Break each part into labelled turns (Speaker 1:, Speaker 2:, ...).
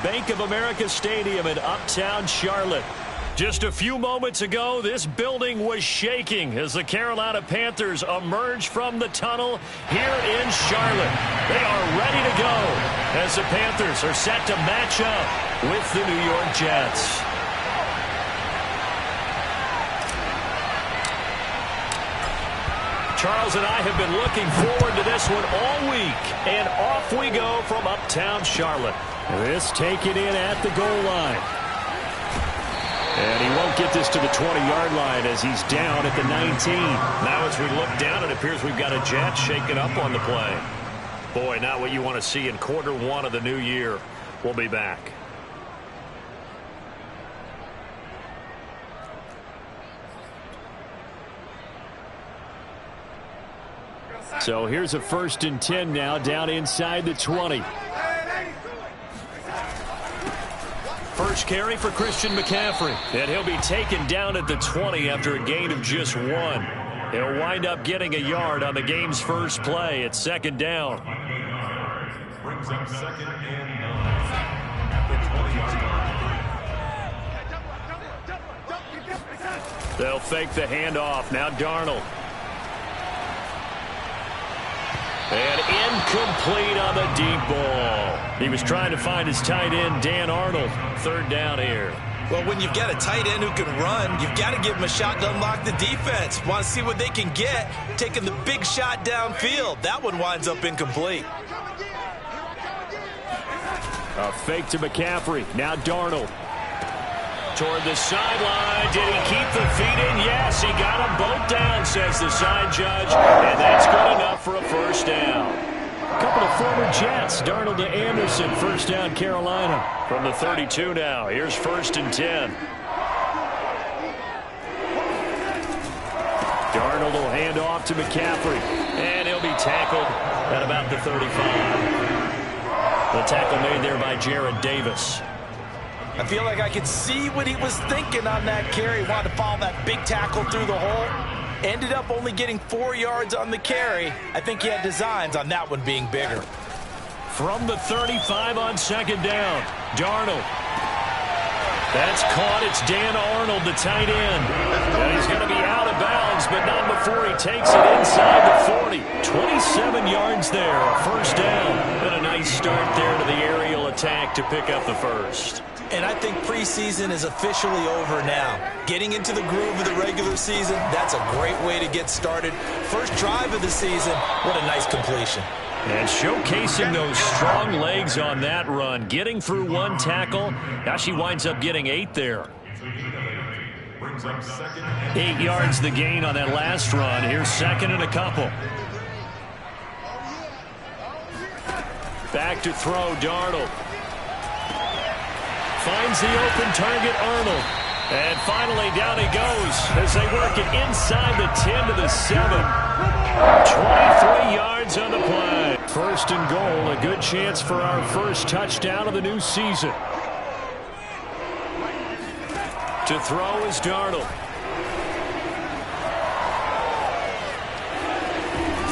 Speaker 1: Bank of America Stadium in Uptown Charlotte. Just a few moments ago, this building was shaking as the Carolina Panthers emerged from the tunnel here in Charlotte. They are ready to go as the Panthers are set to match up with the New York Jets. Charles and I have been looking forward to this one all week, and off we go from Uptown Charlotte. This taken in at the goal line. And he won't get this to the 20-yard line as he's down at the 19. Now as we look down, it appears we've got a Jet shaken up on the play. Boy, not what you want to see in quarter one of the new year. We'll be back. So here's a 1st and 10 now, down inside the 20. First carry for Christian McCaffrey, and he'll be taken down at the 20 after a gain of just 1. He'll wind up getting a yard on the game's first play at 2nd down. Brings up 2nd and 9 at the 20-yard line. They'll fake the handoff. Now Darnold. And incomplete on the deep ball. He was trying to find his tight end, Dan Arnold. 3rd down here.
Speaker 2: Well, when you've got a tight end who can run, you've got to give him a shot to unlock the defense. Want to see what they can get, taking the big shot downfield. That one winds up incomplete.
Speaker 1: A fake to McCaffrey. Now Darnold. Toward the sideline. Did he keep the feet in? Yes, he got them both down, says the side judge. And that's good enough for a 1st down. A couple of former Jets. Darnold to Anderson. 1st down Carolina. From the 32 now. Here's 1st and 10. Darnold will hand off to McCaffrey. And he'll be tackled at about the 35. The tackle made there by Jared Davis.
Speaker 2: I feel like I could see what he was thinking on that carry. Wanted to follow that big tackle through the hole. Ended up only getting 4 yards on the carry. I think he had designs on that one being bigger.
Speaker 1: From the 35 on 2nd down, Darnold. That's caught. It's Dan Arnold, the tight end. And he's going to be out of bounds, but not before he takes it inside the 40. 27 yards there, a 1st down. And a nice start there to the aerial attack to pick up the 1st.
Speaker 2: And I think preseason is officially over now. Getting into the groove of the regular season, that's a great way to get started. First drive of the season, what a nice completion.
Speaker 1: And showcasing those strong legs on that run. Getting through 1 tackle. Now she winds up getting 8 there. 8 yards the gain on that last run. Here's 2nd and a couple. Back to throw, Darnold. Finds the open target, Arnold. And finally, down he goes as they work it inside the 10 to the 7. 23 yards on the play. 1st and goal, a good chance for our first touchdown of the new season. To throw is Darnold.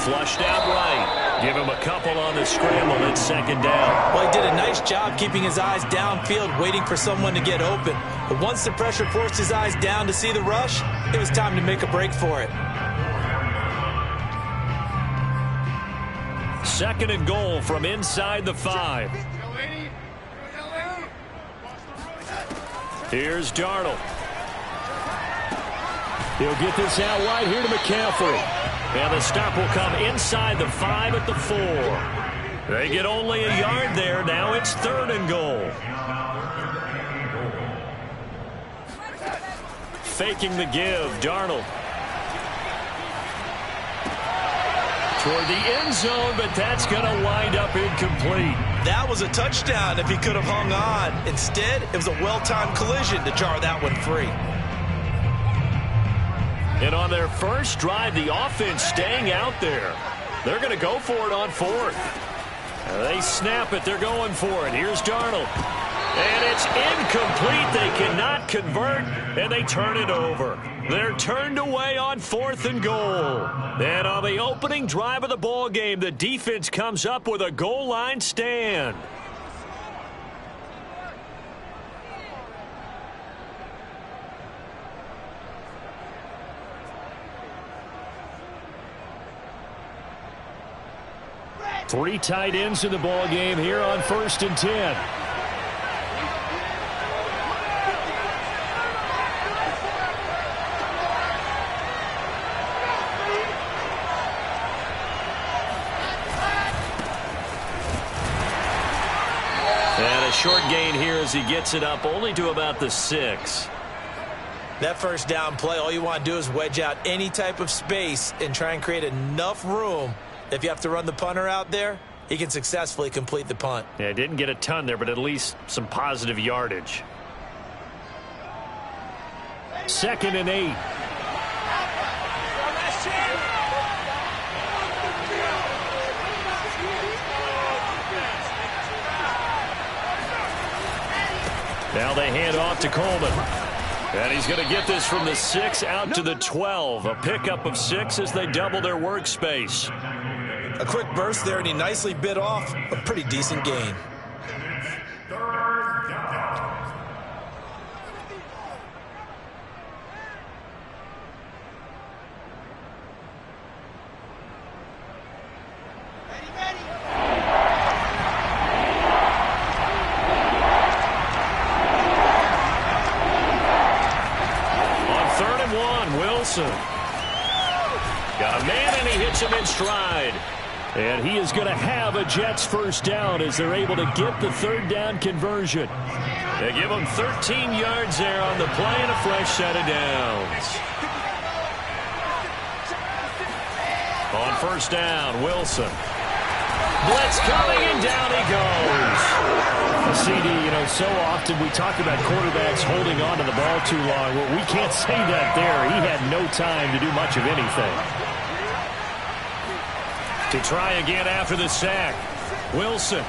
Speaker 1: Flushed out right. Give him a couple on the scramble at 2nd down.
Speaker 2: Well, he did a nice job keeping his eyes downfield, waiting for someone to get open. But once the pressure forced his eyes down to see the rush, it was time to make a break for it.
Speaker 1: 2nd and goal from inside the 5. Here's Darnold. He'll get this out wide here to McCaffrey. And the stop will come inside the 5 at the 4. They get only a yard there. Now it's 3rd and goal. Faking the give, Darnold. Toward the end zone, but that's going to wind up incomplete.
Speaker 2: That was a touchdown if he could have hung on. Instead, it was a well-timed collision to jar that one free.
Speaker 1: And on their first drive, the offense staying out there. They're going to go for it on 4th. They snap it. They're going for it. Here's Darnold. And it's incomplete. They cannot convert, and they turn it over. They're turned away on 4th and goal. And on the opening drive of the ball game, the defense comes up with a goal line stand. 3 tight ends in the ball game here on 1st and 10. And a short gain here as he gets it up only to about the 6.
Speaker 2: That first down play, all you want to do is wedge out any type of space and try and create enough room. If you have to run the punter out there, he can successfully complete the punt.
Speaker 1: Yeah, didn't get a ton there, but at least some positive yardage. 2nd and 8. Now they hand off to Coleman. And he's going to get this from the 6 out to the 12. A pickup of 6 as they double their workspace.
Speaker 2: A quick burst there, and he nicely bit off a pretty decent gain.
Speaker 1: Got a man, and he hits him in stride. And he is going to have a Jets first down as they're able to get the 3rd down conversion. They give him 13 yards there on the play and a fresh set of downs. On 1st down, Wilson. Blitz coming, and down he goes. CD, so often we talk about quarterbacks holding on to the ball too long. Well, we can't say that there. He had no time to do much of anything. To try again after the sack. Wilson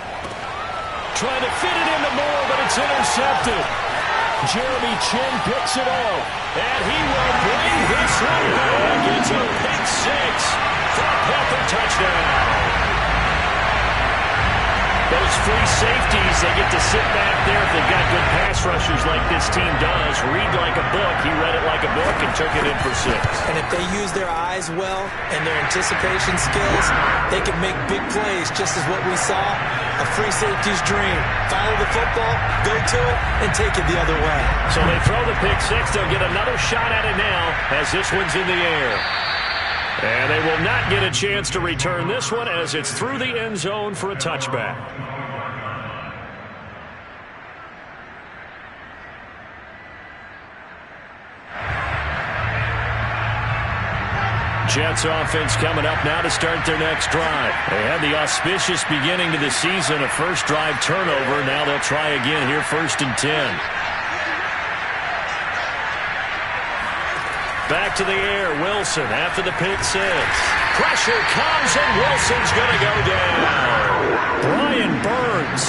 Speaker 1: trying to fit it into Moore, but it's intercepted. Jeremy Chin picks it off, and he will bring this one back. It's a pick 6 for a Panther touchdown. Those free safeties, they get to sit back there if they've got good pass rushers like this team does. Read like a book. He read it like a book and took it in for 6.
Speaker 2: And if they use their eyes well and their anticipation skills, they can make big plays, just as what we saw. A free safety's dream. Follow the football, go to it, and take it the other way.
Speaker 1: So they throw the pick 6. They'll get another shot at it now as this one's in the air. And they will not get a chance to return this one as it's through the end zone for a touchback. Jets offense coming up now to start their next drive. They had the auspicious beginning to the season, a first drive turnover. Now they'll try again here, 1st and 10. Back to the air, Wilson after the pick 6. Pressure comes, and Wilson's going to go down. Brian Burns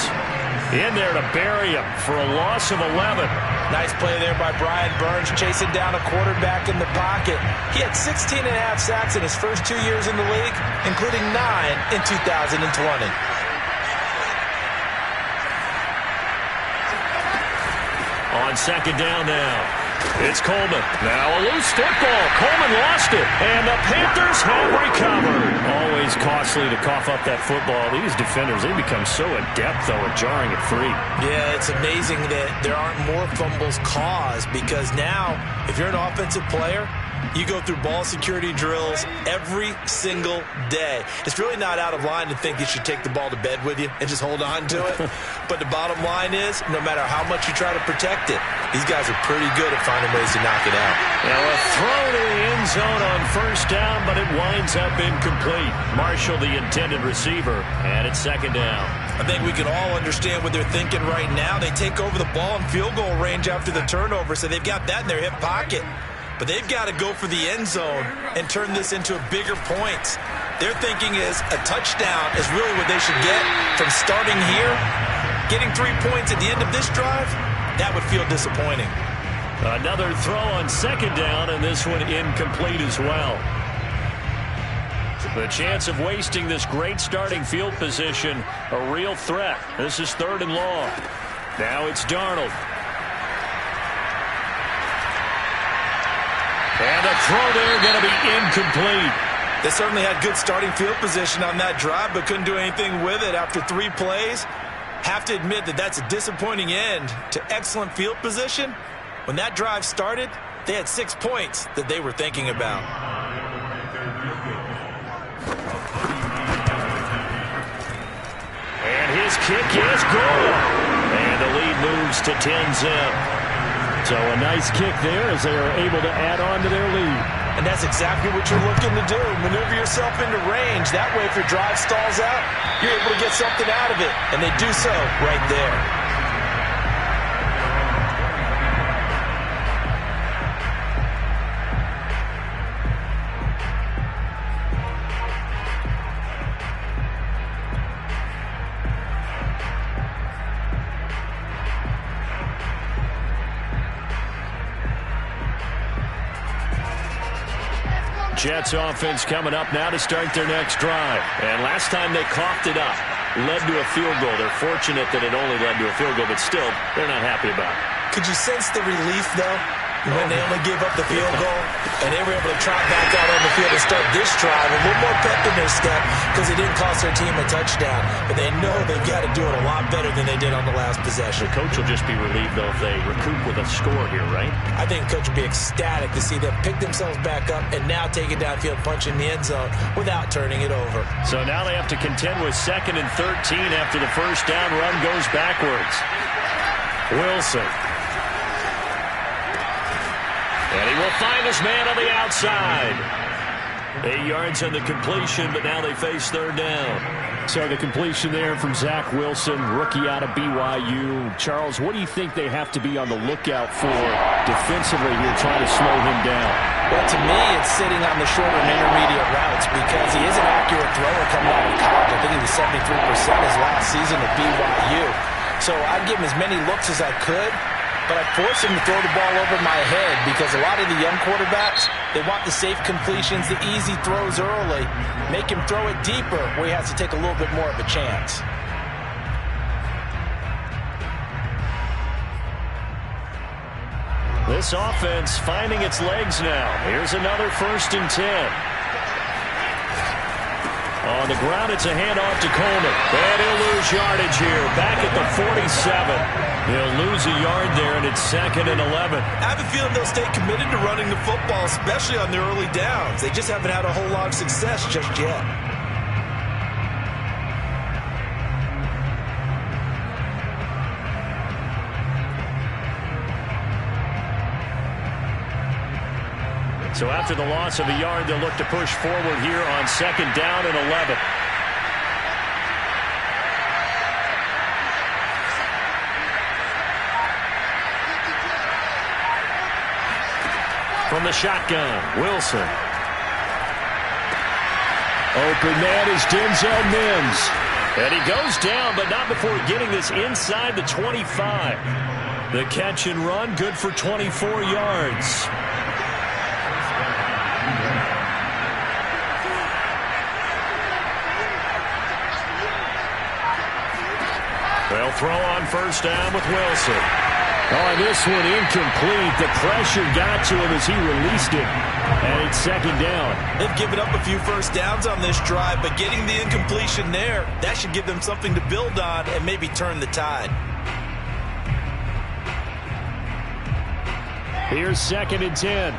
Speaker 1: in there to bury him for a loss of 11.
Speaker 2: Nice play there by Brian Burns, chasing down a quarterback in the pocket. He had 16.5 sacks in his first 2 years in the league, including 9 in 2020.
Speaker 1: On 2nd down now. It's Coleman. Now a loose football. Coleman lost it. And the Panthers have recovered. Always costly to cough up that football. These defenders, they become so adept, though, at jarring it free.
Speaker 2: Yeah, it's amazing that there aren't more fumbles caused, because now, if you're an offensive player, you go through ball security drills every single day. It's really not out of line to think you should take the ball to bed with you and just hold on to it. But the bottom line is, no matter how much you try to protect it, these guys are pretty good at finding ways to knock it out.
Speaker 1: Now a throw to the end zone on 1st down, but it winds up incomplete. Marshall, the intended receiver, and it's 2nd down.
Speaker 2: I think we can all understand what they're thinking right now. They take over the ball in field goal range after the turnover, so they've got that in their hip pocket. But they've got to go for the end zone and turn this into a bigger point. Their thinking is a touchdown is really what they should get from starting here. Getting 3 points at the end of this drive, that would feel disappointing.
Speaker 1: Another throw on 2nd down, and this one incomplete as well. The chance of wasting this great starting field position, a real threat. This is 3rd and long. Now it's Darnold. And the throw there going to be incomplete.
Speaker 2: They certainly had good starting field position on that drive, but couldn't do anything with it after 3 plays. Have to admit that that's a disappointing end to excellent field position. When that drive started, they had 6 points that they were thinking about.
Speaker 1: And his kick is good. And the lead moves to 10-zip. So a nice kick there as they are able to add on to their lead.
Speaker 2: And that's exactly what you're looking to do. Maneuver yourself into range. That way, if your drive stalls out, you're able to get something out of it. And they do so right there.
Speaker 1: Jets offense coming up now to start their next drive. And last time they coughed it up, led to a field goal. They're fortunate that it only led to a field goal, but still, they're not happy about it.
Speaker 2: Could you sense the relief, though, when they only gave up the field goal and they were able to trot back out on the field and start this drive? A little more pep in their step because it didn't cost their team a touchdown. But they know they've got to do it a lot better than they did on the last possession.
Speaker 1: The coach will just be relieved, though, if they recoup with a score here, right?
Speaker 2: I think the coach will be ecstatic to see them pick themselves back up and now take it downfield, punch in the end zone without turning it over.
Speaker 1: So now they have to contend with 2nd and 13 after the first down run goes backwards. Wilson. And he will find his man on the outside. 8 yards on the completion, but now they face 3rd down. So the completion there from Zach Wilson, rookie out of BYU. Charles, what do you think they have to be on the lookout for defensively here, trying to slow him down?
Speaker 2: Well, to me, it's sitting on the short and intermediate routes because he is an accurate thrower coming out of college. I think he was 73% his last season at BYU. So I'd give him as many looks as I could, but I'd force him to throw the ball over my head because a lot of the young quarterbacks, they want the safe completions, the easy throws early. Make him throw it deeper where he has to take a little bit more of a chance.
Speaker 1: This offense finding its legs now. Here's another 1st and 10. On the ground, it's a handoff to Coleman. And he'll lose yardage here. Back at the 47. He'll lose a yard there, and it's 2nd and 11.
Speaker 2: I have a feeling they'll stay committed to running the football, especially on the early downs. They just haven't had a whole lot of success just yet.
Speaker 1: So after the loss of a yard, they'll look to push forward here on 2nd down and 11. From the shotgun, Wilson. Open man is Denzel Mims. And he goes down, but not before getting this inside the 25. The catch and run, good for 24 yards. They'll throw on 1st down with Wilson. Oh, this one incomplete. The pressure got to him as he released it. And it's 2nd down.
Speaker 2: They've given up a few 1st downs on this drive, but getting the incompletion there, that should give them something to build on and maybe turn the tide.
Speaker 1: Here's 2nd and 10.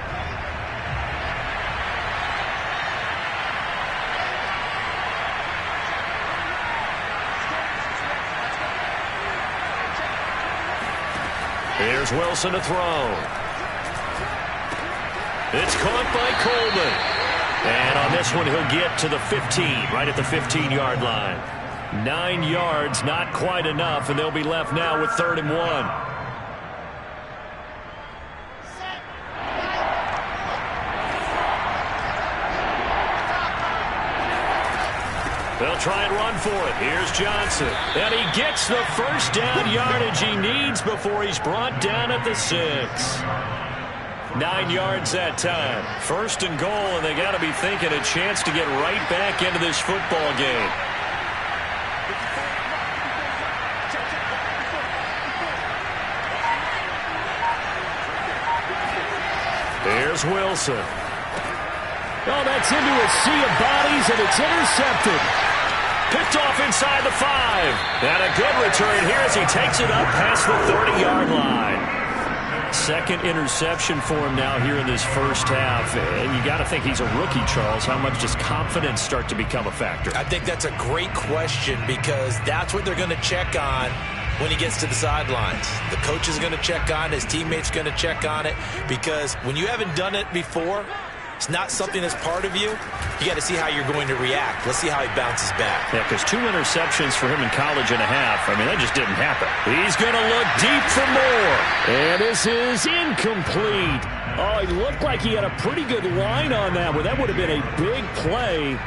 Speaker 1: Here's Wilson to throw. It's caught by Coleman. And on this one, he'll get to the 15, right at the 15-yard line. 9 yards, not quite enough, and they'll be left now with 3rd and 1. They'll try and run for it. Here's Johnson. And he gets the 1st down yardage he needs before he's brought down at the 6. 9 yards that time. 1st and goal, and they got to be thinking a chance to get right back into this football game. Here's Wilson. Oh, that's into a sea of bodies, and it's intercepted. Picked off inside the 5. And a good return here as he takes it up past the 30-yard line. Second interception for him now here in this first half. And you got to think he's a rookie, Charles. How much does confidence start to become a factor?
Speaker 2: I think that's a great question because that's what they're going to check on when he gets to the sidelines. The coach is going to check on it. His teammates are going to check on it because when you haven't done it before, it's not something that's part of you. You got to see how you're going to react. Let's see how he bounces back.
Speaker 1: Yeah, because 2 interceptions for him in college and a half. I mean, that just didn't happen. He's going to look deep for more. And this is incomplete. Oh, he looked like he had a pretty good line on that one. That would have been a big play,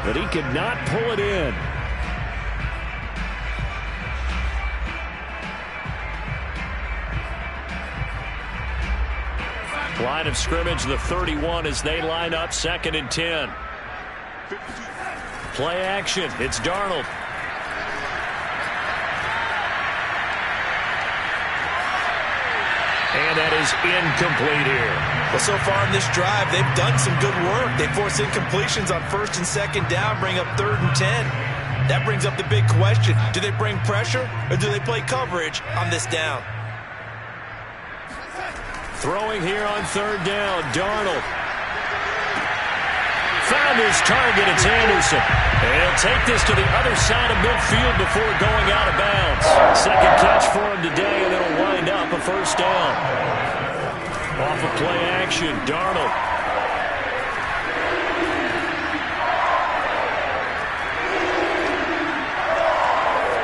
Speaker 1: but he could not pull it in. Line of scrimmage, the 31 as they line up 2nd and 10. Play action. It's Darnold. And that is incomplete here.
Speaker 2: Well, so far in this drive, they've done some good work. They force incompletions on 1st and 2nd down, bring up 3rd and 10. That brings up the big question. Do they bring pressure or do they play coverage on this down?
Speaker 1: Throwing here on 3rd down, Darnold. Found his target, it's Anderson. And he'll take this to the other side of midfield before going out of bounds. Second catch for him today, and it'll wind up a 1st down. Off of play action, Darnold.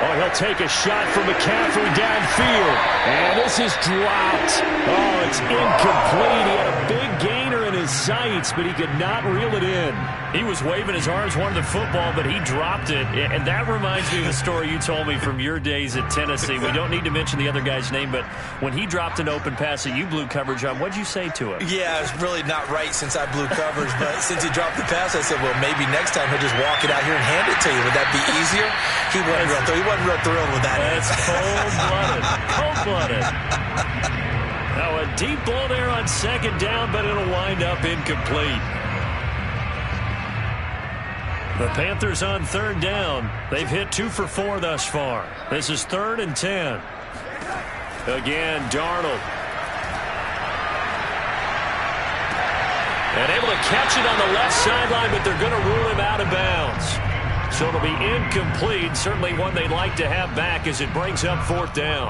Speaker 1: Oh, he'll take a shot from McCaffrey downfield. And this is dropped. Oh, it's incomplete. He had a big gainer in his sights, but he could not reel it in. He was waving his arms, wanted the football, but he dropped it. And that reminds me of the story you told me from your days at Tennessee. We don't need to mention the other guy's name, but when he dropped an open pass that you blew coverage on, what'd you say to him?
Speaker 2: Yeah, it's really not right since I blew coverage, but since he dropped the pass, I said, well, maybe next time he'll just walk it out here and hand it to you. Would that be easier? He wasn't real thrilled with that.
Speaker 1: That's cold-blooded. Cold-blooded. Now a deep ball there on 2nd down, but it'll wind up incomplete. The Panthers on 3rd down. They've hit 2 for 4 thus far. This is 3rd and 10. Again, Darnold. And able to catch it on the left sideline, but they're going to rule him out of bounds. So it'll be incomplete. Certainly one they'd like to have back as it brings up 4th down.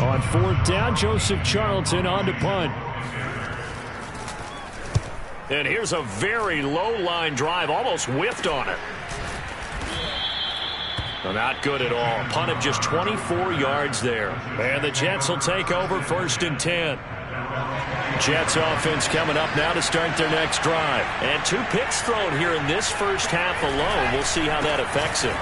Speaker 1: On 4th down, Joseph Charlton on to punt. And here's a very low-line drive, almost whiffed on it. Well, not good at all. Punt of just 24 yards there. And the Jets will take over 1st and 10. Jets offense coming up now to start their next drive. And 2 picks thrown here in this first half alone. We'll see how that affects him.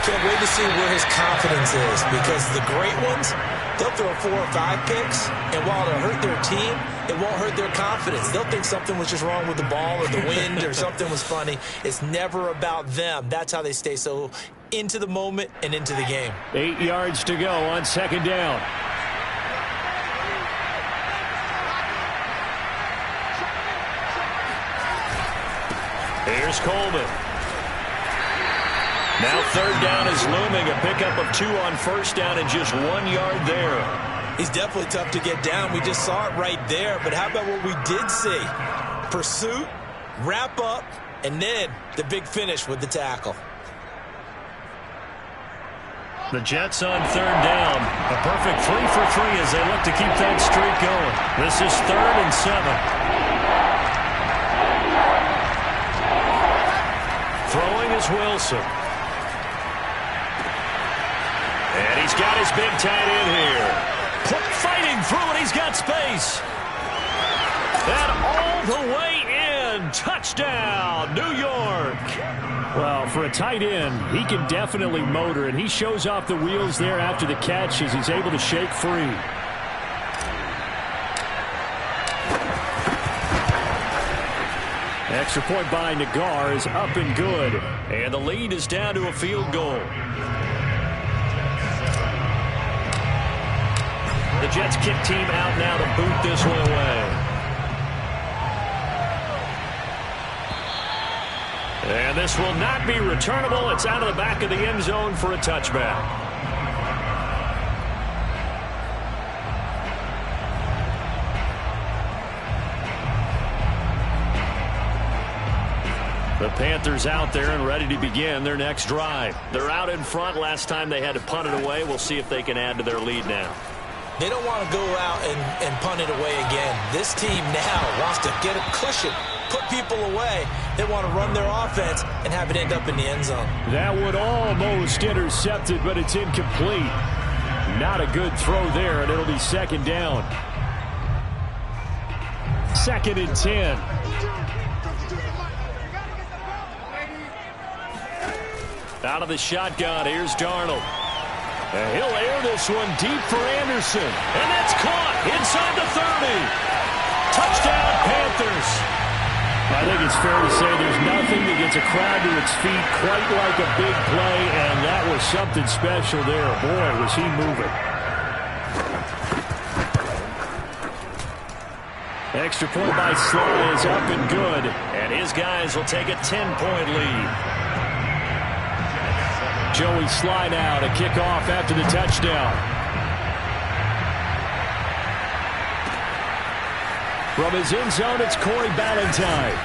Speaker 2: Can't wait to see where his confidence is because the great ones, they'll throw 4 or 5 picks, and while it'll hurt their team, it won't hurt their confidence. They'll think something was just wrong with the ball or the wind or something was funny. It's never about them. That's how they stay so into the moment and into the game.
Speaker 1: 8 yards to go on 2nd down. Here's Coleman. Now 3rd down is looming. A pickup of 2 on 1st down and just 1 yard there.
Speaker 2: He's definitely tough to get down. We just saw it right there. But how about what we did see? Pursuit, wrap up, and then the big finish with the tackle.
Speaker 1: The Jets on 3rd down. A perfect 3 for 3 as they look to keep that streak going. This is 3rd and 7. Throwing is Wilson. And he's got his big tight end here. Fighting through it, he's got space. And all the way in. Touchdown, New York. Well, for a tight end, he can definitely motor, and he shows off the wheels there after the catch as he's able to shake free. Extra point by Nagar is up and good. And the lead is down to a field goal. The Jets kick team out now to boot this one away. And this will not be returnable. It's out of the back of the end zone for a touchback. The Panthers out there and ready to begin their next drive. They're out in front. Last time they had to punt it away. We'll see if they can add to their lead now.
Speaker 2: They don't want to go out and punt it away again. This team now wants to get a cushion, put people away. They want to run their offense and have it end up in the end zone.
Speaker 1: That would almost intercepted, but it's incomplete. Not a good throw there, and it'll be second down. 2nd and 10. Out of the shotgun, here's Darnold. And he'll air this one deep for Anderson. And that's caught inside the 30. Touchdown, Panthers. I think it's fair to say there's nothing that gets a crowd to its feet quite like a big play, and that was something special there. Boy, was he moving. Extra point by Sly is up and good, and his guys will take a 10-point lead. Joey Sly now to kick off after the touchdown. From his end zone, it's Corey Ballantyne.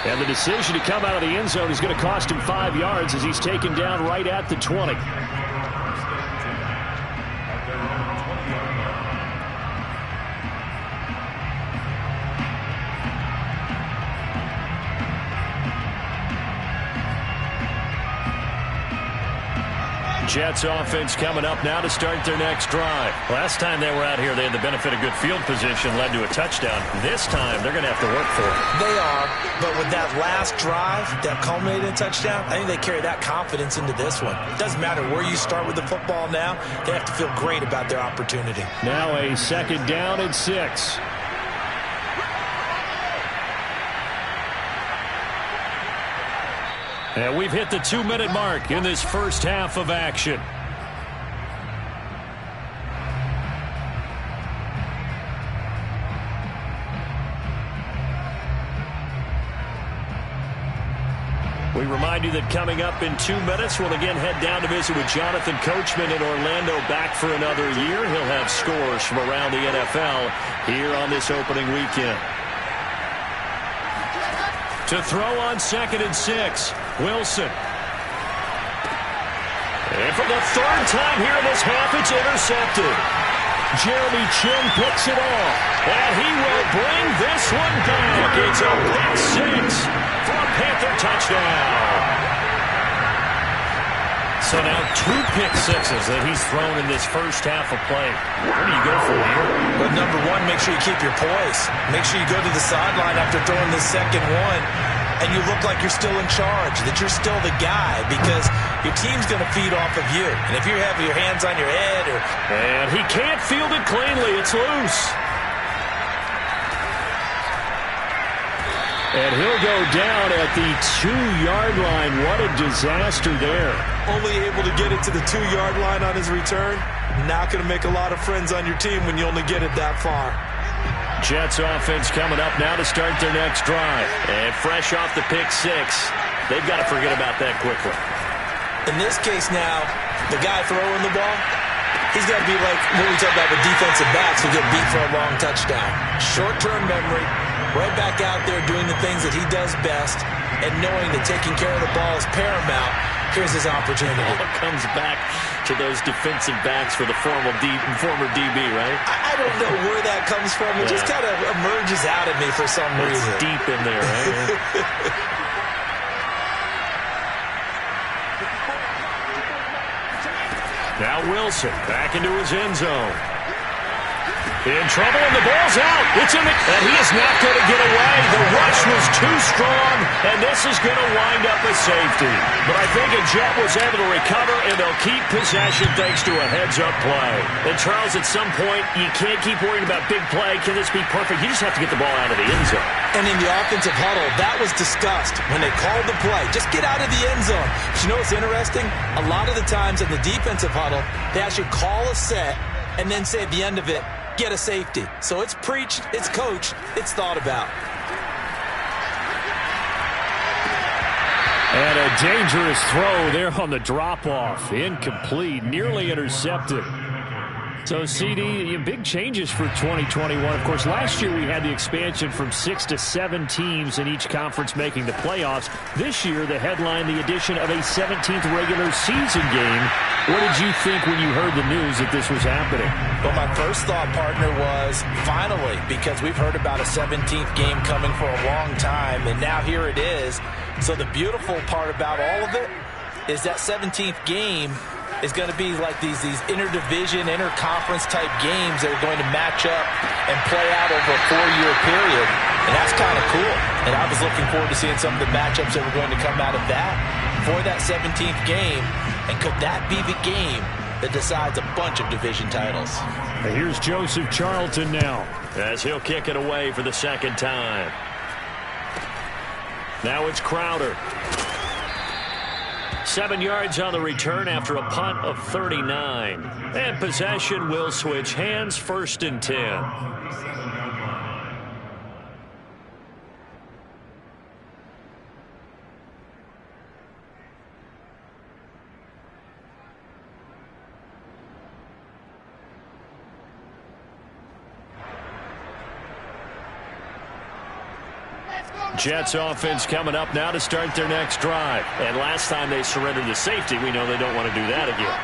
Speaker 1: And the decision to come out of the end zone is going to cost him 5 yards as he's taken down right at the 20. Jets offense coming up now to start their next drive. Last time they were out here, they had the benefit of good field position, led to a touchdown. This time, they're going to have to work for it.
Speaker 2: They are, but with that last drive that culminated in a touchdown, I think they carry that confidence into this one. It doesn't matter where you start with the football now. They have to feel great about their opportunity.
Speaker 1: Now a 2nd down and 6. And we've hit the 2-minute mark in this first half of action. We remind you that coming up in 2 minutes, we'll again head down to visit with Jonathan Coachman in Orlando, back for another year. He'll have scores from around the NFL here on this opening weekend. To throw on 2nd and 6. Wilson. And for the 3rd time here in this half, it's intercepted. Jeremy Chin picks it off. And he will bring this one back. It's a pick 6 for a Panther touchdown. So now 2 pick sixes that he's thrown in this first half of play. Where do you go from here?
Speaker 2: But number one, make sure you keep your poise. Make sure you go to the sideline after throwing the second one, and you look like you're still in charge, that you're still the guy, because your team's going to feed off of you. And if you have your hands on your head or...
Speaker 1: And he can't field it cleanly. It's loose. And he'll go down at the 2-yard line. What a disaster there.
Speaker 2: Only able to get it to the 2-yard line on his return. Not going to make a lot of friends on your team when you only get it that far.
Speaker 1: Jets offense coming up now to start their next drive. And fresh off the pick 6, they've got to forget about that quickly.
Speaker 2: In this case now, the guy throwing the ball, he's got to be like what we talked about with defensive backs who get beat for a long touchdown. Short-term memory, right back out there doing the things that he does best, and knowing that taking care of the ball is paramount. Here's his opportunity.
Speaker 1: It all comes back to those defensive backs for the former DB, right?
Speaker 2: I don't know where that comes from. It just kind of emerges out of me for some reason.
Speaker 1: It's deep in there, right? Now Wilson back into his end zone. In trouble, and the ball's out. It's in the... And he is not going to get away. The rush was too strong, and this is going to wind up a safety. But I think a Jet was able to recover, and they'll keep possession thanks to a heads-up play. And, Charles, at some point, you can't keep worrying about big play. Can this be perfect? You just have to get the ball out of the end zone.
Speaker 2: And in the offensive huddle, that was discussed when they called the play. Just get out of the end zone. But you know what's interesting? A lot of the times in the defensive huddle, they actually call a set and then say at the end of it, get a safety. So it's preached, it's coached, it's thought about.
Speaker 1: And a dangerous throw there on the drop-off. Incomplete, nearly intercepted. So, CD, big changes for 2021. Of course, last year we had the expansion from 6 to 7 teams in each conference making the playoffs. This year, the headline, the addition of a 17th regular season game. What did you think when you heard the news that this was happening?
Speaker 2: Well, my first thought, partner, was finally, because we've heard about a 17th game coming for a long time, and now here it is. So the beautiful part about all of it is that 17th game is going to be like these interdivision, interconference type games that are going to match up and play out over a 4-year period. And that's kind of cool. And I was looking forward to seeing some of the matchups that were going to come out of that for that 17th game. And could that be the game that decides a bunch of division titles?
Speaker 1: Here's Joseph Charlton now as he'll kick it away for the second time. Now it's Crowder. 7 yards on the return after a punt of 39. And possession will switch hands, 1st and 10. Jets offense coming up now to start their next drive. And last time they surrendered to safety, we know they don't want to do that again.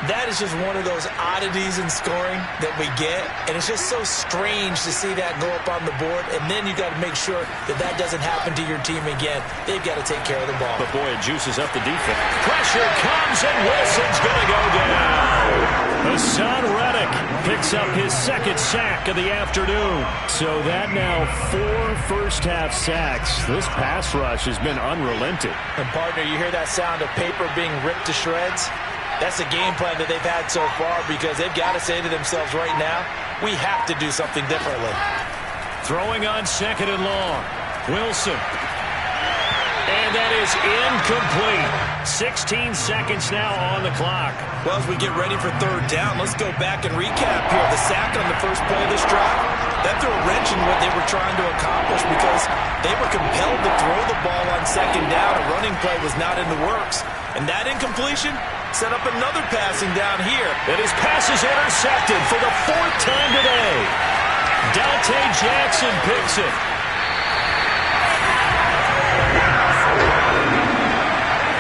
Speaker 2: That is just one of those oddities in scoring that we get, and it's just so strange to see that go up on the board, and then you got to make sure that that doesn't happen to your team again. They've got to take care of the ball.
Speaker 1: But boy, it juices up the defense. Pressure comes, and Wilson's going to go down. Hassan Reddick picks up his 2nd sack of the afternoon. So that now 4 first-half sacks. This pass rush has been unrelenting.
Speaker 2: And partner, you hear that sound of paper being ripped to shreds? That's the game plan that they've had so far, because they've got to say to themselves right now, we have to do something differently.
Speaker 1: Throwing on 2nd and long. Wilson. And that is incomplete. 16 seconds now on the clock.
Speaker 2: Well, as we get ready for 3rd down, let's go back and recap here. The sack on the first play of this drive, that threw a wrench in what they were trying to accomplish, because they were compelled to throw the ball on 2nd down. A running play was not in the works. And that incompletion set up another passing down here.
Speaker 1: And his pass is intercepted for the 4th time today. Dante Jackson picks it.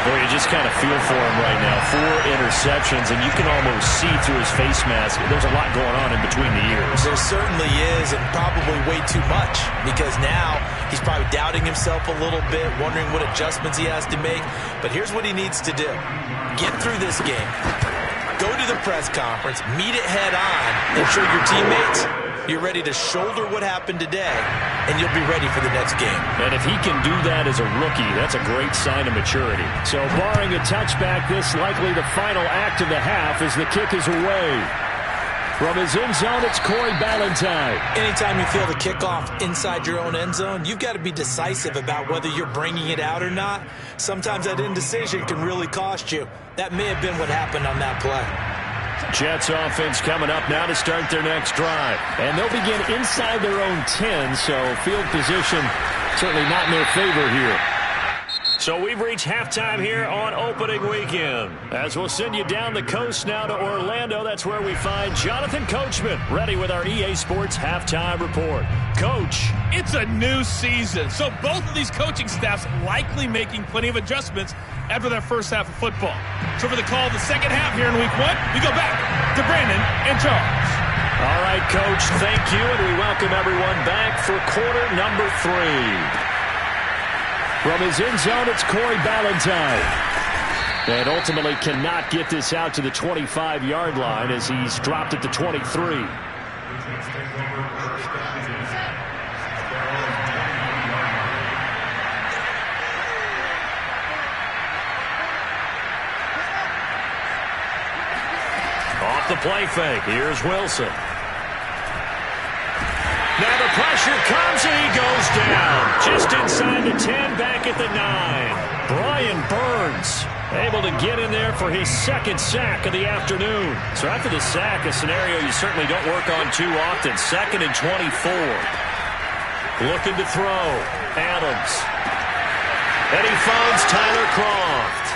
Speaker 1: Boy, you just kind of feel for him right now. 4 interceptions, and you can almost see through his face mask. There's a lot going on in between the ears.
Speaker 2: There certainly is, and probably way too much, because now he's probably doubting himself a little bit, wondering what adjustments he has to make. But here's what he needs to do. Get through this game. Go to the press conference, meet it head on, and show your teammates you're ready to shoulder what happened today, and you'll be ready for the next game.
Speaker 1: And if he can do that as a rookie, that's a great sign of maturity. So barring a touchback, this likely the final act of the half as the kick is away. From his end zone, it's Corey Ballantyne.
Speaker 2: Anytime you feel the kickoff inside your own end zone, you've got to be decisive about whether you're bringing it out or not. Sometimes that indecision can really cost you. That may have been what happened on that play.
Speaker 1: Jets offense coming up now to start their next drive. And they'll begin inside their own 10, so field position certainly not in their favor here. So we've reached halftime here on opening weekend. As we'll send you down the coast now to Orlando, that's where we find Jonathan Coachman, ready with our EA Sports halftime report. Coach.
Speaker 3: It's a new season, so both of these coaching staffs likely making plenty of adjustments after that first half of football. So for the call of the second half here in week 1, we go back to Brandon and Charles.
Speaker 1: All right, Coach, thank you, and we welcome everyone back for quarter number 3. From his end zone, it's Corey Ballantyne. And ultimately cannot get this out to the 25-yard line as he's dropped at the 23. Off the play fake, here's Wilson. Now the pressure comes and he goes down. Just inside the 10, back at the 9. Brian Burns able to get in there for his 2nd sack of the afternoon. So after the sack, a scenario you certainly don't work on too often. 2nd and 24. Looking to throw. Adams. And he finds Tyler Croft.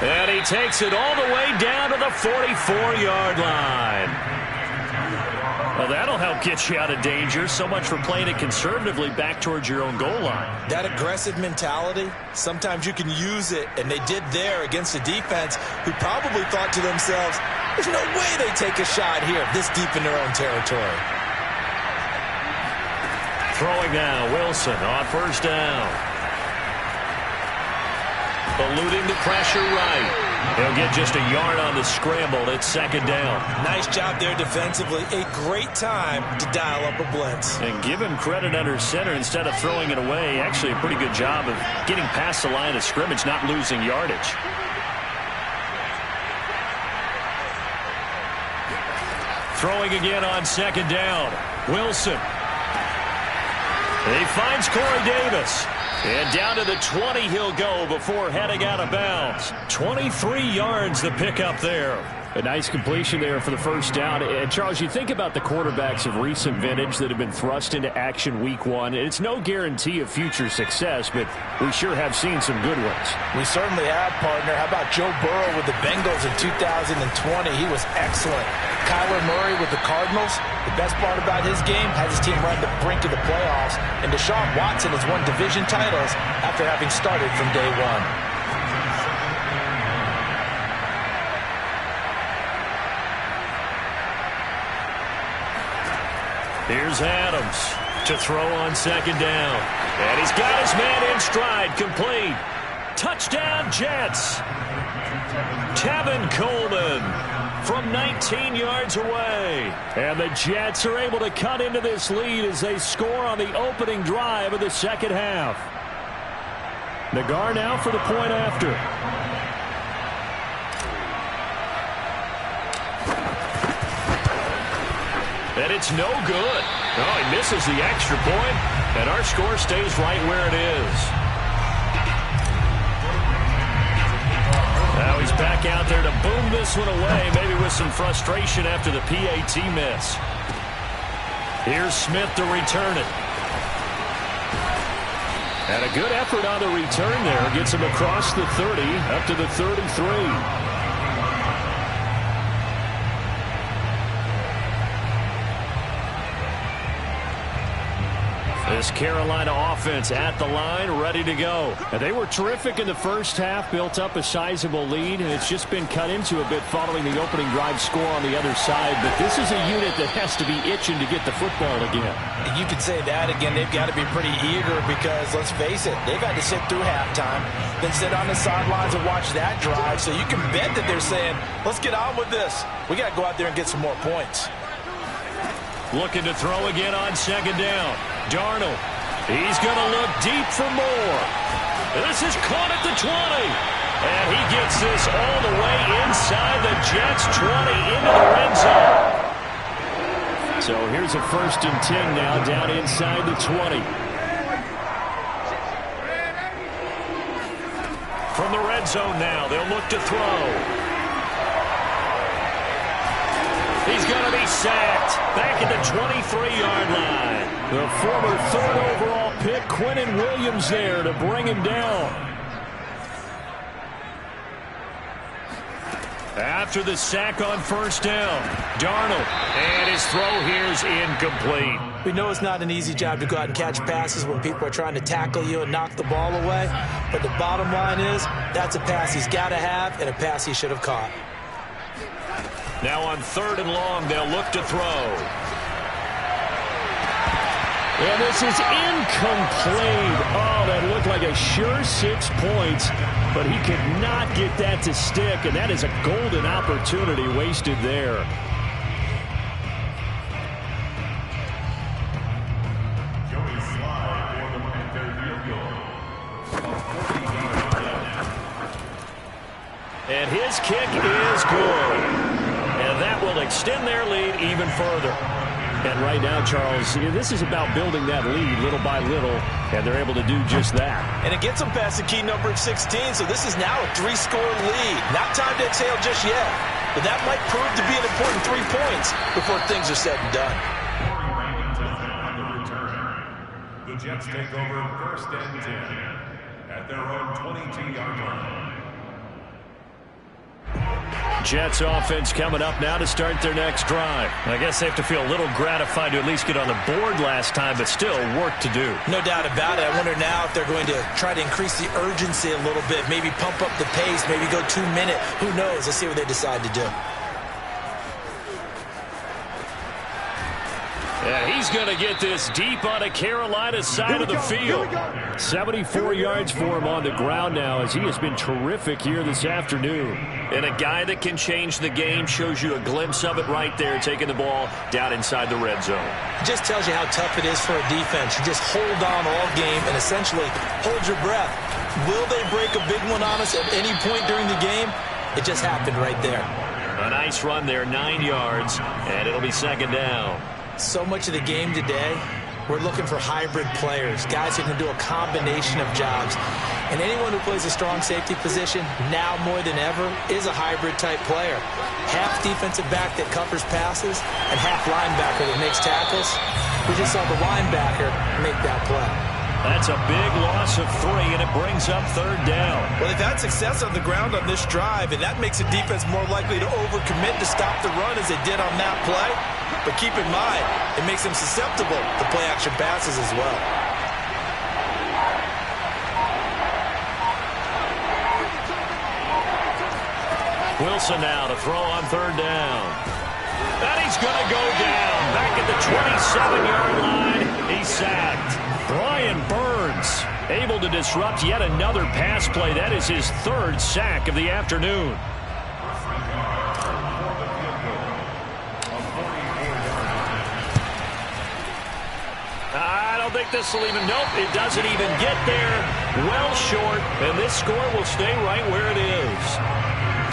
Speaker 1: And he takes it all the way down to the 44-yard line. Well, that'll help get you out of danger. So much for playing it conservatively back towards your own goal line.
Speaker 2: That aggressive mentality, sometimes you can use it, and they did there against a defense who probably thought to themselves, there's no way they take a shot here this deep in their own territory.
Speaker 1: Throwing now, Wilson on first down. Eluding the pressure right. He'll get just a yard on the scramble. It's second down.
Speaker 2: Nice job there defensively. A great time to dial up a blitz.
Speaker 1: And give him credit under center instead of throwing it away. Actually a pretty good job of getting past the line of scrimmage, not losing yardage. Throwing again on second down. Wilson. He finds Corey Davis. And down to the 20 he'll go before heading out of bounds. 23 yards the pickup there. A nice completion there for the first down. And Charles, you think about the quarterbacks of recent vintage that have been thrust into action week one. It's no guarantee of future success, but we sure have seen some good ones.
Speaker 2: We certainly have, partner. How about Joe Burrow with the Bengals in 2020? He was excellent. Kyler Murray with the Cardinals. The best part about his game has his team right at the brink of the playoffs. And Deshaun Watson has won division titles after having started from day one.
Speaker 1: Here's Adams to throw on second down. And he's got his man in stride, complete. Touchdown, Jets. Tevin Coleman from 19 yards away. And the Jets are able to cut into this lead as they score on the opening drive of the second half. Nagar now for the point after. And it's no good. Oh, he misses the extra point, and our score stays right where it is. Now he's back out there to boom this one away, maybe with some frustration after the PAT miss. Here's Smith to return it. And a good effort on the return there. Gets him across the 30, up to the 33. This Carolina offense at the line, ready to go. And they were terrific in the first half, built up a sizable lead, and it's just been cut into a bit following the opening drive score on the other side. But this is a unit that has to be itching to get the football again.
Speaker 2: You could say that again. They've got to be pretty eager because, let's face it, they've had to sit through halftime, then sit on the sidelines and watch that drive. So you can bet that they're saying, let's get on with this. We got to go out there and get some more points.
Speaker 1: Looking to throw again on second down. Darnold. He's going to look deep for more. This is caught at the 20. And he gets this all the way inside the Jets' 20 into the red zone. So here's a 1st and 10 now down inside the 20. From the red zone now, they'll look to throw. He's going to be sacked back at the 23-yard line. The former 3rd overall pick, Quinnen Williams, there to bring him down. After the sack on first down, Darnold, and his throw here is incomplete.
Speaker 2: We know it's not an easy job to go out and catch passes when people are trying to tackle you and knock the ball away. But the bottom line is, that's a pass he's got to have and a pass he should have caught.
Speaker 1: Now on 3rd and long, they'll look to throw. And this is incomplete. Oh, that looked like a sure 6 points, but he could not get that to stick, and that is a golden opportunity wasted there. And his kick is good. And that will extend their lead even further. And right now, Charles, this is about building that lead little by little, and they're able to do just that.
Speaker 2: And it gets them past the key number of 16, so this is now a 3-score lead. Not time to exhale just yet, but that might prove to be an important 3 points before things are said and done.
Speaker 4: The Jets take over 1st and 10. at their own 22-yard line.
Speaker 1: Jets offense coming up now to start their next drive. I guess they have to feel a little gratified to at least get on the board last time, but still work to do.
Speaker 2: No doubt about it. I wonder now if they're going to try to increase the urgency a little bit, maybe pump up the pace, maybe go 2-minute. Who knows? Let's see what they decide to do.
Speaker 1: And he's going to get this deep on the Carolina side of the field. 74 yards for him on the ground now as he has been terrific here this afternoon. And a guy that can change the game shows you a glimpse of it right there, taking the ball down inside the red zone.
Speaker 2: It just tells you how tough it is for a defense. You just hold on all game and essentially hold your breath. Will they break a big one on us at any point during the game? It just happened right there.
Speaker 1: A nice run there, 9 yards, and it'll be second down.
Speaker 2: So much of the game today, we're looking for hybrid players, guys who can do a combination of jobs. And anyone who plays a strong safety position, now more than ever, is a hybrid-type player. Half defensive back that covers passes and half linebacker that makes tackles. We just saw the linebacker make that play.
Speaker 1: That's a big loss of 3, and it brings up third down.
Speaker 2: Well, they've had success on the ground on this drive, and that makes a defense more likely to overcommit to stop the run as they did on that play. But keep in mind, it makes them susceptible to play-action passes as well.
Speaker 1: Wilson now to throw on third down. And he's going to go down. Back at the 27-yard line. He's sacked. Brian Burns able to disrupt yet another pass play. That is his third sack of the afternoon. I don't think this will even, nope, it doesn't even get there. Well short, and this score will stay right where it is.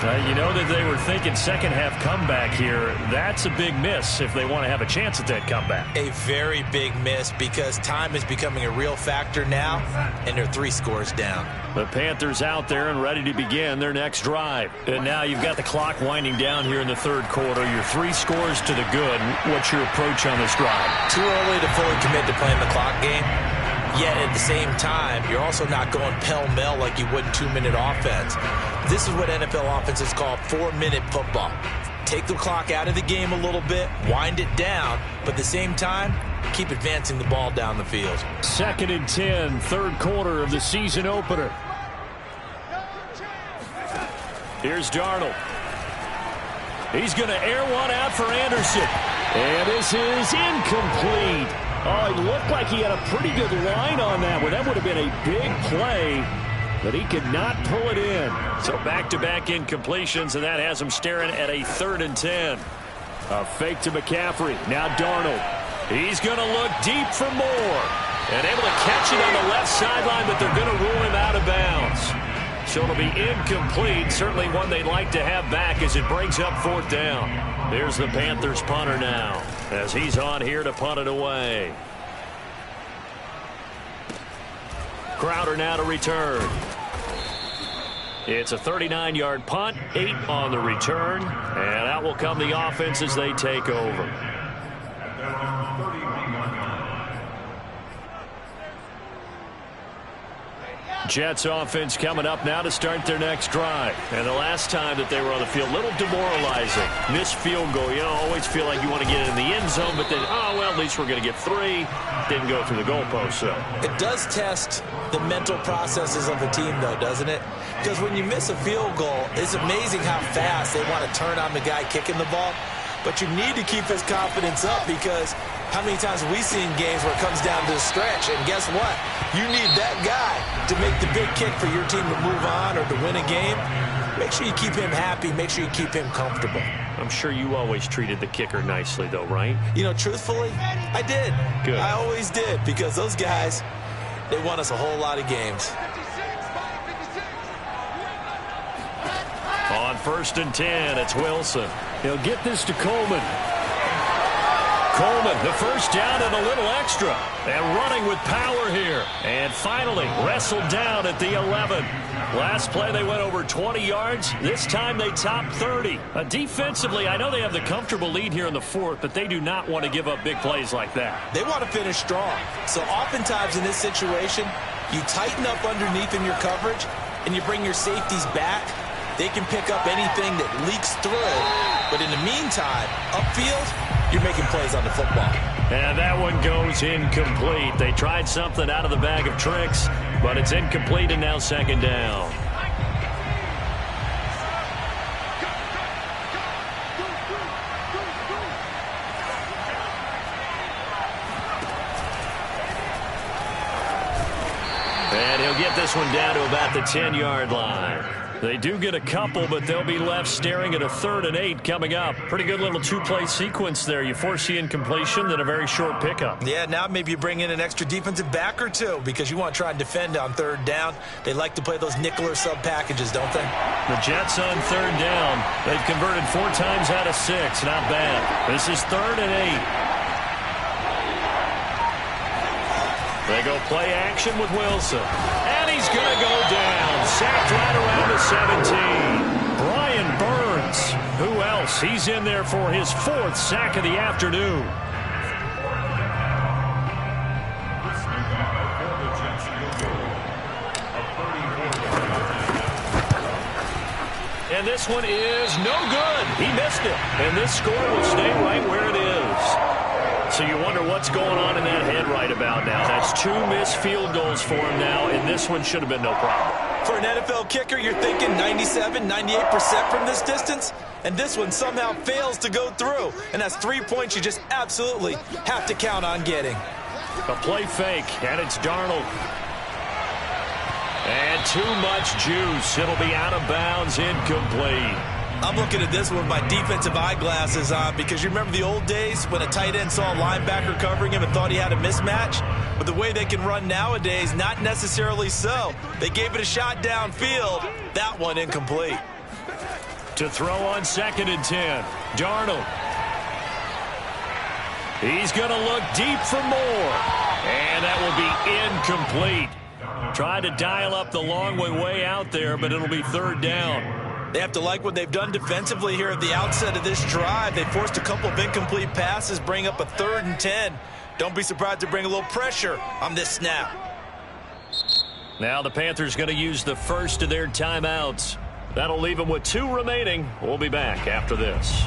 Speaker 1: You know that they were thinking second half comeback here. That's a big miss if they want to have a chance at that comeback.
Speaker 2: A very big miss because time is becoming a real factor now, and they're 3 scores down.
Speaker 1: The Panthers out there and ready to begin their next drive. And now you've got the clock winding down here in the third quarter. You're 3 scores to the good. What's your approach on this drive?
Speaker 2: Too early to fully commit to playing the clock game. Yet at the same time, you're also not going pell-mell like you would in 2-minute offense. This is what NFL offenses call 4-minute football. Take the clock out of the game a little bit, wind it down, but at the same time, keep advancing the ball down the field.
Speaker 1: 2nd and 10, third quarter of the season opener. Here's Darnold. He's going to air one out for Anderson. And this is incomplete. Oh, it looked like he had a pretty good line on that one. That would have been a big play, but he could not pull it in. So back-to-back incompletions, and that has him staring at a 3rd and 10. A fake to McCaffrey. Now Darnold. He's going to look deep for more. And able to catch it on the left sideline, but they're going to rule him out of bounds. So it'll be incomplete. Certainly one they'd like to have back as it brings up 4th down. There's the Panthers punter now as he's on here to punt it away. Crowder now to return. It's a 39-yard punt, 8 on the return, and out will come the offense as they take over. Jets offense coming up now to start their next drive. And the last time that they were on the field, a little demoralizing. Missed field goal. You know, always feel like you want to get it in the end zone, but then, oh, well, at least we're going to get 3. Didn't go through the goalpost, so.
Speaker 2: It does test the mental processes of a team, though, doesn't it? Because when you miss a field goal, it's amazing how fast they want to turn on the guy kicking the ball. But you need to keep his confidence up because how many times have we seen games where it comes down to the stretch? And guess what? You need that guy to make the big kick for your team to move on or to win a game. Make sure you keep him happy. Make sure you keep him comfortable.
Speaker 1: I'm sure you always treated the kicker nicely, though, right?
Speaker 2: You know, truthfully, I did.
Speaker 1: Good.
Speaker 2: I always did because those guys, they won us a whole lot of games.
Speaker 1: On 1st and 10, it's Wilson. He'll get this to Coleman. Coleman, the first down and a little extra. And running with power here. And finally wrestled down at the 11. Last play they went over 20 yards. This time they topped 30. Defensively, I know they have the comfortable lead here in the 4th, but they do not want to give up big plays like that.
Speaker 2: They want to finish strong. So oftentimes in this situation, You tighten up underneath in your coverage, and you bring your safeties back. They can pick up anything that leaks through. But in the meantime, upfield, you're making plays on the football.
Speaker 1: And that one goes incomplete. They tried something out of the bag of tricks, but it's incomplete and now second down. And he'll get this one down to about the 10-yard line. They do get a couple, but they'll be left staring at a 3rd and 8 coming up. Pretty good little two-play sequence there. You force the incompletion, then a very short pickup.
Speaker 2: Yeah, now maybe you bring in an extra defensive back or two because you want to try and defend on 3rd down. They like to play those nickel or sub packages, don't they?
Speaker 1: The Jets on 3rd down. They've converted 4 times out of 6. Not bad. This is 3rd and 8. They go play action with Wilson. And he's going to go down. Sacked right around the 17. Brian Burns. Who else? He's in there for his 4th sack of the afternoon. And this one is no good. He missed it. And this score will stay right where it is. So you wonder what's going on in that head right about now. That's 2 missed field goals for him now, and this one should have been no problem.
Speaker 2: For an NFL kicker, you're thinking 97, 98% from this distance, and this one somehow fails to go through. And that's 3 points you just absolutely have to count on getting.
Speaker 1: A play fake, and it's Darnold. And too much juice. It'll be out of bounds, incomplete.
Speaker 2: I'm looking at this one with my defensive eyeglasses on because you remember the old days when a tight end saw a linebacker covering him and thought he had a mismatch? But the way they can run nowadays, not necessarily so. They gave it a shot downfield. That one incomplete.
Speaker 1: To throw on 2nd and 10. Darnold. He's going to look deep for more. And that will be incomplete. Tried to dial up the long way out there, but it'll be 3rd down.
Speaker 2: They have to like what they've done defensively here at the outset of this drive. They forced a couple of incomplete passes, bring up a 3rd and 10. Don't be surprised to bring a little pressure on this snap.
Speaker 1: Now the Panthers going to use the first of their timeouts. That'll leave them with 2 remaining. We'll be back after this.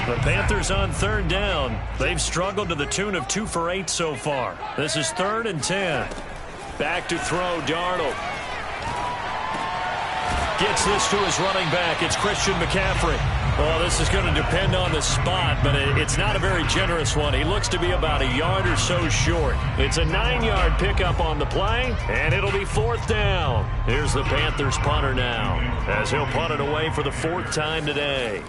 Speaker 1: The Panthers on 3rd down. They've struggled to the tune of 2 for 8 so far. This is 3rd and 10. Back to throw, Darnold. Gets this to his running back. It's Christian McCaffrey. Well, this is going to depend on the spot, but it's not a very generous one. He looks to be about a yard or so short. It's a 9-yard pickup on the play, and it'll be 4th down. Here's the Panthers punter now, as he'll punt it away for the 4th time today.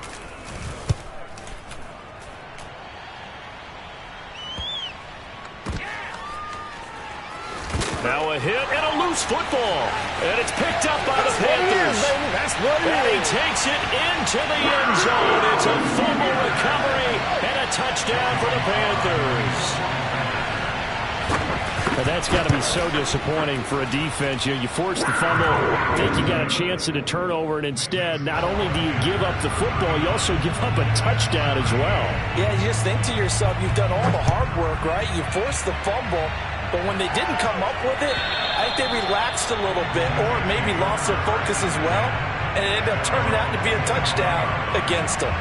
Speaker 1: Now a hit and a loose football. And it's picked up by the Panthers. And he takes it into the end zone. It's a fumble recovery and a touchdown for the Panthers. But that's got to be so disappointing for a defense. You force the fumble, think you got a chance at a turnover, and instead, not only do you give up the football, you also give up a touchdown as well.
Speaker 2: Yeah, you just think to yourself, you've done all the hard work, right? You forced the fumble. But when they didn't come up with it, I think they relaxed a little bit or maybe lost their focus as well, and it ended up turning out to be a touchdown against them.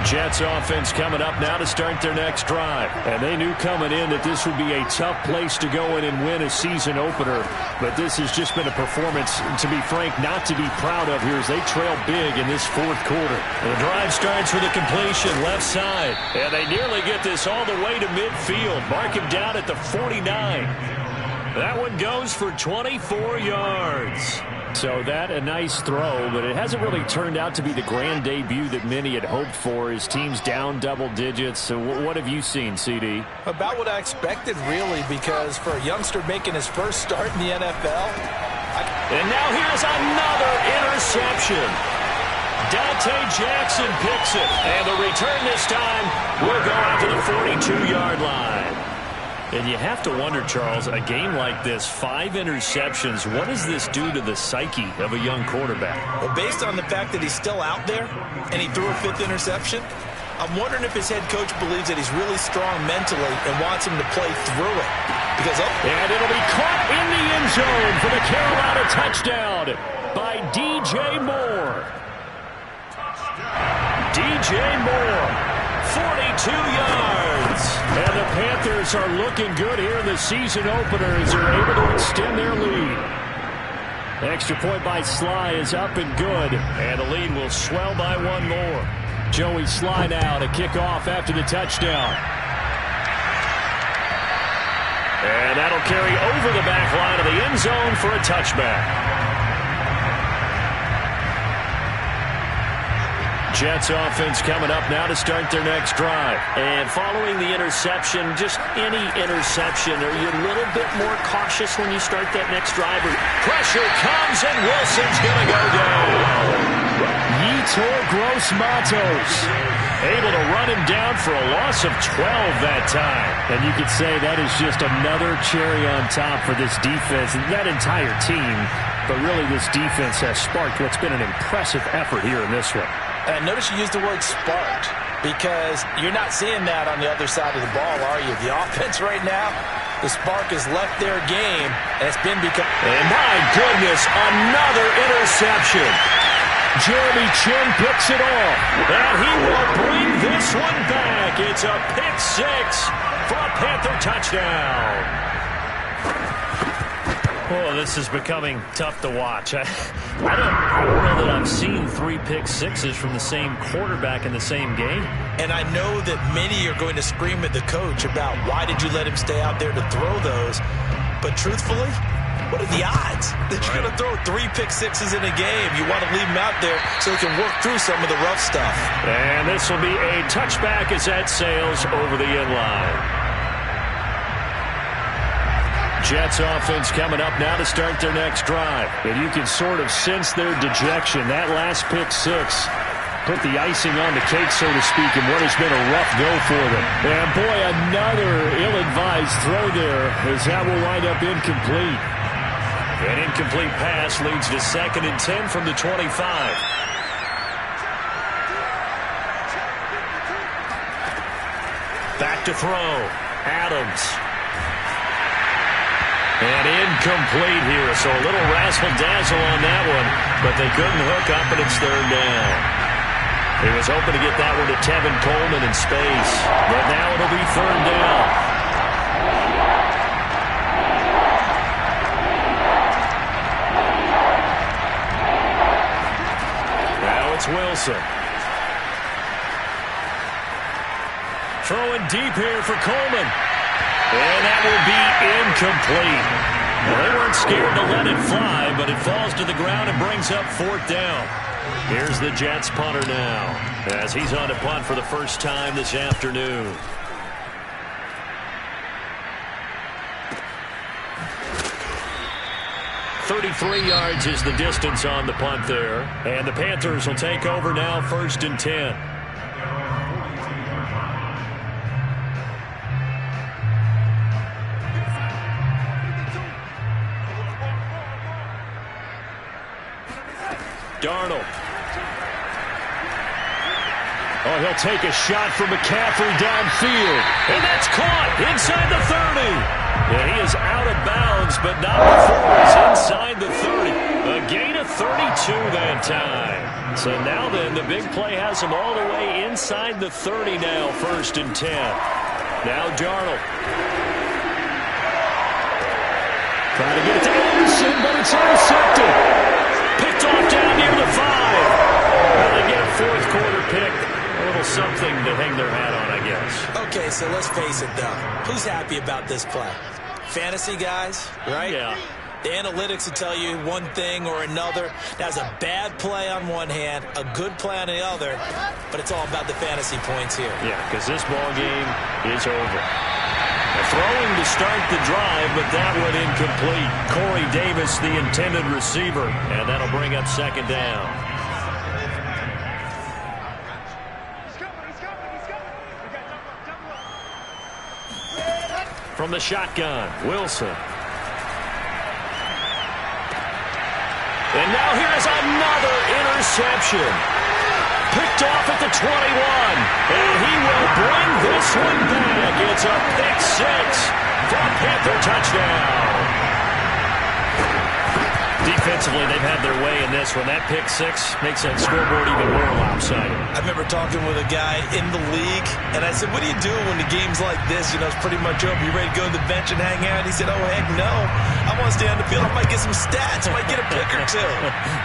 Speaker 1: Jets offense coming up now to start their next drive. And they knew coming in that this would be a tough place to go in and win a season opener. But this has just been a performance, to be frank, not to be proud of here as they trail big in this 4th quarter. And the drive starts with a completion left side. And they nearly get this all the way to midfield. Mark him down at the 49. That one goes for 24 yards. So that a nice throw, but it hasn't really turned out to be the grand debut that many had hoped for. His team's down double digits. So what have you seen, CD?
Speaker 2: About what I expected, really, because for a youngster making his first start in the NFL.
Speaker 1: And now here's another interception. Dante Jackson picks it. And the return this time will go out to the 42-yard line. And you have to wonder, Charles, a game like this, 5 interceptions, what does this do to the psyche of a young quarterback?
Speaker 2: Well, based on the fact that he's still out there and he threw a 5th interception, I'm wondering if his head coach believes that he's really strong mentally and wants him to play through it. Because
Speaker 1: and it'll be caught in the end zone for the Carolina touchdown by DJ Moore. DJ Moore, 42 yards. And the Panthers are looking good here in the season opener as they're able to extend their lead. Extra point by Sly is up and good, and the lead will swell by 1 more. Joey Sly now to kick off after the touchdown. And that'll carry over the back line of the end zone for a touchback. Jets offense coming up now to start their next drive. And following the interception, just any interception, are you a little bit more cautious when you start that next drive? Pressure comes, and Wilson's going to go down. Yetur Gross-Matos able to run him down for a loss of 12 that time. And you could say that is just another cherry on top for this defense and that entire team. But really, this defense has sparked what's been an impressive effort here in this one.
Speaker 2: And notice you used the word sparked, because you're not seeing that on the other side of the ball, are you? The offense right now, the spark has left their game, and it's been because...
Speaker 1: And my goodness, another interception. Jeremy Chin picks it off, and he will bring this one back. It's a pick 6 for a Panther touchdown. Oh, this is becoming tough to watch. I don't know that I've seen 3 pick sixes from the same quarterback in the same game.
Speaker 2: And I know that many are going to scream at the coach about why did you let him stay out there to throw those. But truthfully, what are the odds that you're going to throw 3 pick sixes in a game? You want to leave him out there so he can work through some of the rough stuff.
Speaker 1: And this will be a touchback as that sails over the end line. Jets offense coming up now to start their next drive. And you can sort of sense their dejection. That last pick 6 put the icing on the cake, so to speak, in what has been a rough go for them. And boy, another ill-advised throw there, as that will wind up incomplete. An incomplete pass leads to 2nd and 10 from the 25. Back to throw. Adams. And incomplete here, so a little razzle-dazzle on that one, but they couldn't hook up, and it's 3rd down. He was hoping to get that one to Tevin Coleman in space, but now it'll be 3rd down. Now it's Wilson. Throwing deep here for Coleman. And that will be incomplete. Well, they weren't scared to let it fly, but it falls to the ground and brings up 4th down. Here's the Jets punter now, as he's on to punt for the first time this afternoon. "33 yards is the distance on the punt there. And the Panthers will take over now, 1st and 10. Darnold. Oh, he'll take a shot from McCaffrey downfield. And that's caught inside the 30. Yeah, he is out of bounds, but not before he's inside the 30. A gain of 32 that time. So now then, the big play has him all the way inside the 30 now, 1st and 10. Now Darnold. Trying to get it to Anderson, but it's intercepted. Picked off down near the 5. Well, they get a 4th quarter pick. A little something to hang their hat on, I guess.
Speaker 2: Okay, so let's face it, though. Who's happy about this play? Fantasy guys, right?
Speaker 1: Yeah.
Speaker 2: The analytics will tell you one thing or another. That's a bad play on one hand, a good play on the other, but it's all about the fantasy points here.
Speaker 1: Yeah, because this ball game is over. Throwing to start the drive, but that one incomplete. Corey Davis, the intended receiver, and that'll bring up 2nd down. from the shotgun. Wilson. And now here's another interception. Picked off at the 21. And he will bring this one back. It's a pick six for a Panther touchdown. Defensively, they've had their way in this one. That pick six makes that scoreboard even more lopsided.
Speaker 2: I remember talking with a guy in the league, and I said, what do you do when the game's like this? You know, it's pretty much over. You ready to go to the bench and hang out? He said, oh, heck no. I want to stay on the field. I might get some stats. I might get a pick or two.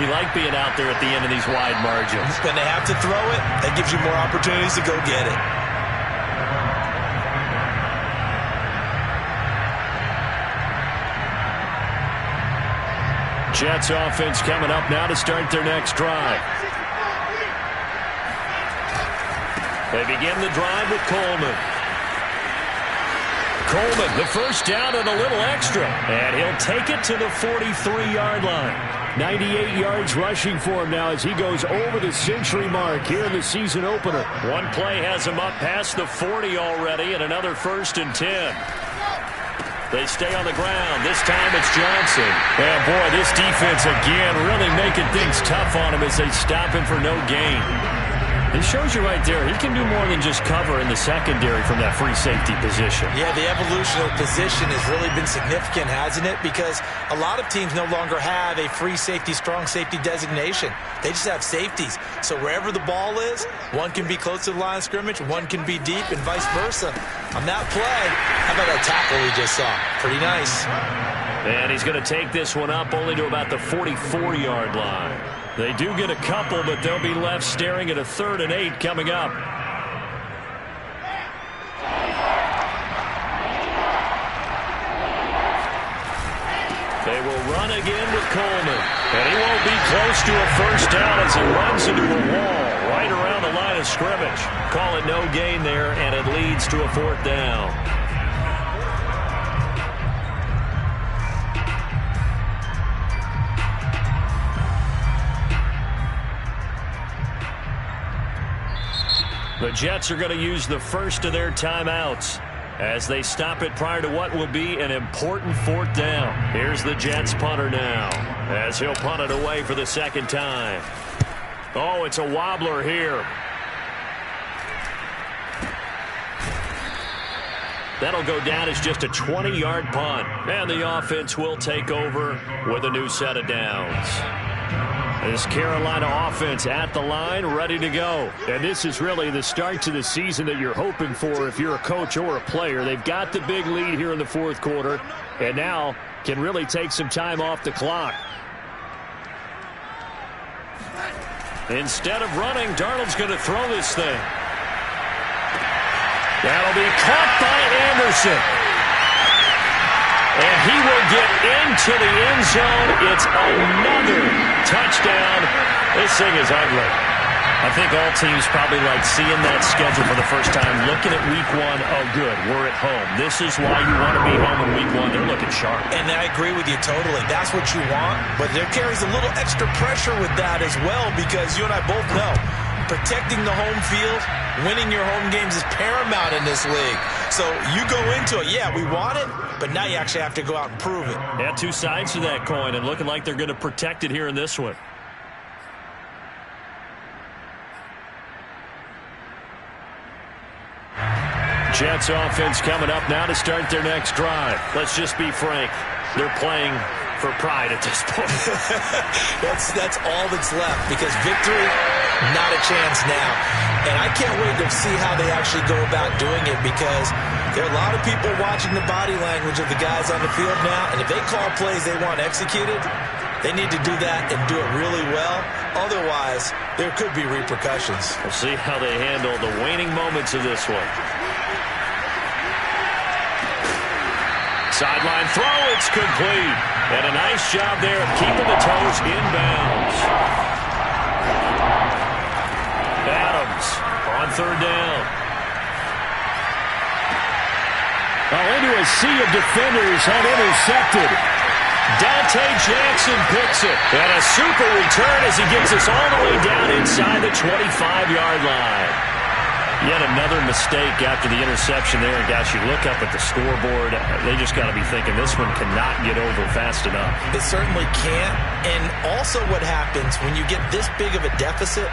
Speaker 1: You like being out there at the end of these wide margins.
Speaker 2: When they have to throw it, that gives you more opportunities to go get it.
Speaker 1: Jets offense coming up now to start their next drive. They begin the drive with Coleman. Coleman, the first down and a little extra. And he'll take it to the 43-yard line. 98 yards rushing for him now as he goes over the century mark here in the season opener. One play has him up past the 40 already, and another 1st and 10. They stay on the ground. This time it's Johnson. And boy, this defense again really making things tough on him as they stop him for no gain. It shows you right there, he can do more than just cover in the secondary from that free safety position.
Speaker 2: Yeah, the evolution of position has really been significant, hasn't it? Because a lot of teams no longer have a free safety, strong safety designation. They just have safeties. So wherever the ball is, one can be close to the line of scrimmage, one can be deep, and vice versa. On that play, how about that tackle we just saw? Pretty nice.
Speaker 1: And he's going to take this one up only to about the 44-yard line. They do get a couple, but they'll be left staring at a 3rd and 8 coming up. They will run again with Coleman. And he won't be close to a first down as he runs into a wall right around the line of scrimmage. Call it no gain there, and it leads to a 4th down. The Jets are going to use the first of their timeouts as they stop it prior to what will be an important 4th down. Here's the Jets punter now as he'll punt it away for the 2nd time. Oh, it's a wobbler here. That'll go down as just a 20-yard punt. And the offense will take over with a new set of downs. This Carolina offense at the line, ready to go. And this is really the start to the season that you're hoping for if you're a coach or a player. They've got the big lead here in the 4th quarter, and now can really take some time off the clock. Instead of running, Darnold's going to throw this thing. That'll be caught by Anderson. And he will get into the end zone. It's another touchdown. This thing is ugly. I think all teams probably like seeing that schedule for the first time, looking at week 1. Oh, good, we're at home. This is why you want to be home in week 1. They're looking sharp.
Speaker 2: And I agree with you totally. That's what you want. But there carries a little extra pressure with that as well, because you and I both know protecting the home field, winning your home games is paramount in this league. So you go into it, yeah, we want it, but now you actually have to go out and prove it.
Speaker 1: Yeah, two sides to that coin, and looking like they're going to protect it here in this one. Jets offense coming up now to start their next drive. Let's just be frank. They're playing for pride at this point.
Speaker 2: That's all that's left, because victory, not a chance now. And I can't wait to see how they actually go about doing it, because there are a lot of people watching the body language of the guys on the field now, and if they call plays they want executed, they need to do that and do it really well. Otherwise, there could be repercussions.
Speaker 1: We'll see how they handle the waning moments of this one. Sideline throw, it's complete. And a nice job there of keeping the toes inbounds. Adams on third down. Into a sea of defenders and intercepted. Dante Jackson picks it. And a super return as he gets us all the way down inside the 25-yard line. Yet another mistake after the interception there. And, gosh, you look up at the scoreboard. They just got to be thinking this one cannot get over fast enough.
Speaker 2: It certainly can't. And also what happens when you get this big of a deficit,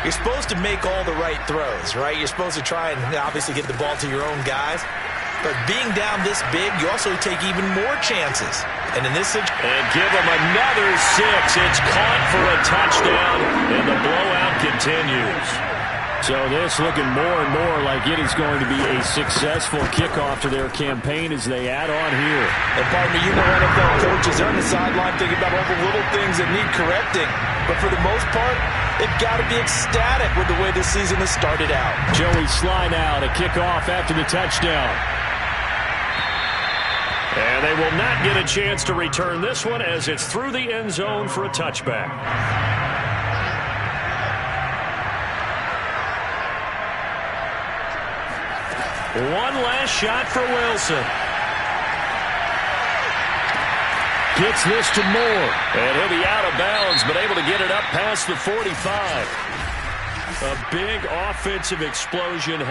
Speaker 2: you're supposed to make all the right throws, right? You're supposed to try and obviously get the ball to your own guys. But being down this big, you also take even more chances. And in this situation...
Speaker 1: And give them another 6. It's caught for a touchdown, and the blowout continues. So this looking more and more like it is going to be a successful kickoff to their campaign as they add on here.
Speaker 2: And pardon me, you know NFL coaches are on the sideline thinking about all the little things that need correcting. But for the most part, they've got to be ecstatic with the way this season has started out.
Speaker 1: Joey Sly now to kick off after the touchdown. And they will not get a chance to return this one as it's through the end zone for a touchback. One last shot for Wilson. Gets this to Moore. And he'll be out of bounds, but able to get it up past the 45. A big offensive explosion.